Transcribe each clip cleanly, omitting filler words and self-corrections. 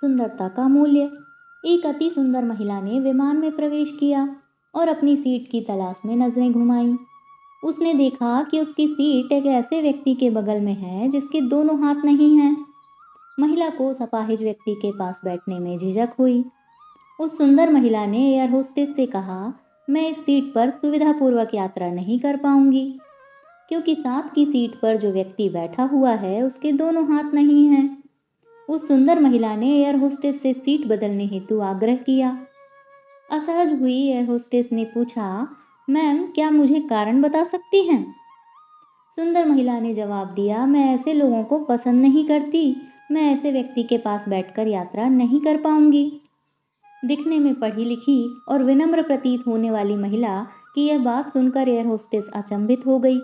सुंदरता का मूल्य। एक अति सुंदर महिला ने विमान में प्रवेश किया और अपनी सीट की तलाश में नजरें घुमाईं। उसने देखा कि उसकी सीट एक ऐसे व्यक्ति के बगल में है जिसके दोनों हाथ नहीं हैं। महिला को उस अपाहिज व्यक्ति के पास बैठने में झिझक हुई। उस सुंदर महिला ने एयर होस्टेस से कहा, मैं इस सीट पर सुविधापूर्वक यात्रा नहीं कर पाऊंगी, क्योंकि साथ की सीट पर जो व्यक्ति बैठा हुआ है उसके दोनों हाथ नहीं हैं। उस सुंदर महिला ने एयर होस्टेस से सीट बदलने हेतु आग्रह किया। असहज हुई एयर होस्टेस ने पूछा, मैम क्या मुझे कारण बता सकती हैं? सुंदर महिला ने जवाब दिया, मैं ऐसे लोगों को पसंद नहीं करती। मैं ऐसे व्यक्ति के पास बैठकर यात्रा नहीं कर पाऊंगी। दिखने में पढ़ी लिखी और विनम्र प्रतीत होने वाली महिला की यह बात सुनकर एयर होस्टेस अचंभित हो गई।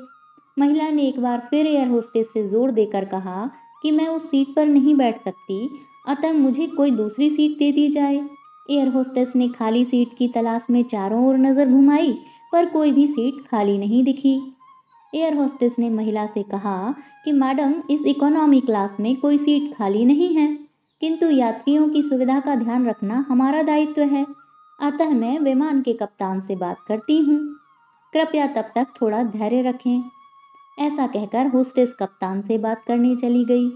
महिला ने एक बार फिर एयर होस्टेस से जोर देकर कहा कि मैं उस सीट पर नहीं बैठ सकती, अतः मुझे कोई दूसरी सीट दे दी जाए। एयर होस्टेस ने खाली सीट की तलाश में चारों ओर नजर घुमाई, पर कोई भी सीट खाली नहीं दिखी। एयर होस्टेस ने महिला से कहा कि मैडम, इस इकोनॉमी क्लास में कोई सीट खाली नहीं है, किंतु यात्रियों की सुविधा का ध्यान रखना हमारा दायित्व है, अतः मैं विमान के कप्तान से बात करती हूँ। कृपया तब तक थोड़ा धैर्य रखें। ऐसा कहकर होस्टेस कप्तान से बात करने चली गई।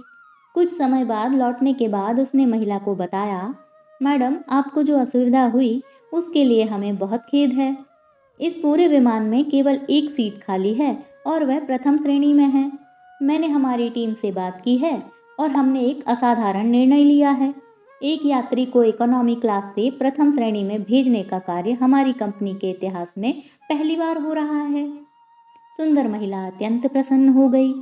कुछ समय बाद लौटने के बाद उसने महिला को बताया, मैडम आपको जो असुविधा हुई उसके लिए हमें बहुत खेद है। इस पूरे विमान में केवल एक सीट खाली है और वह प्रथम श्रेणी में है। मैंने हमारी टीम से बात की है और हमने एक असाधारण निर्णय लिया है। एक यात्री को इकोनॉमी क्लास से प्रथम श्रेणी में भेजने का कार्य हमारी कंपनी के इतिहास में पहली बार हो रहा है। सुंदर महिला अत्यंत प्रसन्न हो गई,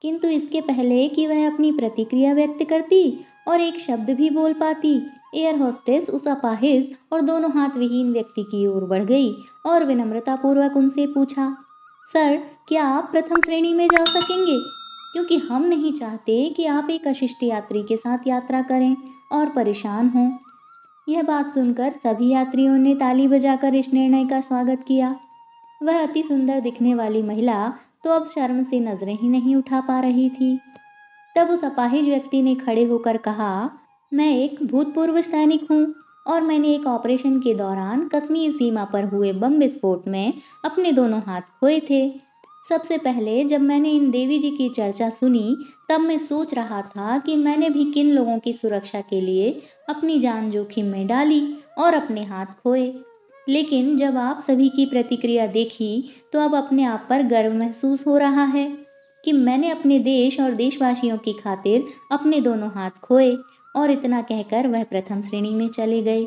किंतु इसके पहले कि वह अपनी प्रतिक्रिया व्यक्त करती और एक शब्द भी बोल पाती, एयर होस्टेस उस अपाहिज और दोनों हाथ विहीन व्यक्ति की ओर बढ़ गई और विनम्रतापूर्वक उनसे पूछा, सर क्या आप प्रथम श्रेणी में जा सकेंगे? क्योंकि हम नहीं चाहते कि आप एक अशिष्ट यात्री के साथ यात्रा करें और परेशान हों। यह बात सुनकर सभी यात्रियों ने ताली बजाकर इस निर्णय का स्वागत किया। वह अति सुंदर दिखने वाली महिला तो अब शर्म से नजरें ही नहीं उठा पा रही थी। तब उस अपाहिज व्यक्ति ने खड़े होकर कहा, मैं एक भूतपूर्व सैनिक हूँ और मैंने एक ऑपरेशन के दौरान कश्मीर सीमा पर हुए बम विस्फोट में अपने दोनों हाथ खोए थे। सबसे पहले जब मैंने इन देवी जी की चर्चा सुनी, तब मैं सोच रहा था कि मैंने भी किन लोगों की सुरक्षा के लिए अपनी जान जोखिम में डाली और अपने हाथ खोए। लेकिन जब आप सभी की प्रतिक्रिया देखी तो अब अपने आप पर गर्व महसूस हो रहा है कि मैंने अपने देश और देशवासियों की खातिर अपने दोनों हाथ खोए। और इतना कहकर वह प्रथम श्रेणी में चले गए।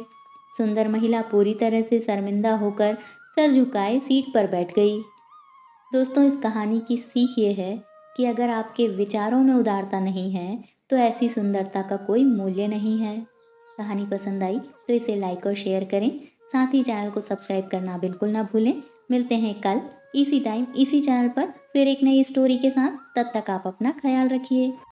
सुंदर महिला पूरी तरह से शर्मिंदा होकर सर झुकाए सीट पर बैठ गई। दोस्तों, इस कहानी की सीख ये है कि अगर आपके विचारों में उदारता नहीं है तो ऐसी सुंदरता का कोई मूल्य नहीं है। कहानी पसंद आई तो इसे लाइक और शेयर करें, साथ ही चैनल को सब्सक्राइब करना बिल्कुल ना भूलें। मिलते हैं कल इसी टाइम इसी चैनल पर फिर एक नई स्टोरी के साथ। तब तक आप अपना ख्याल रखिए।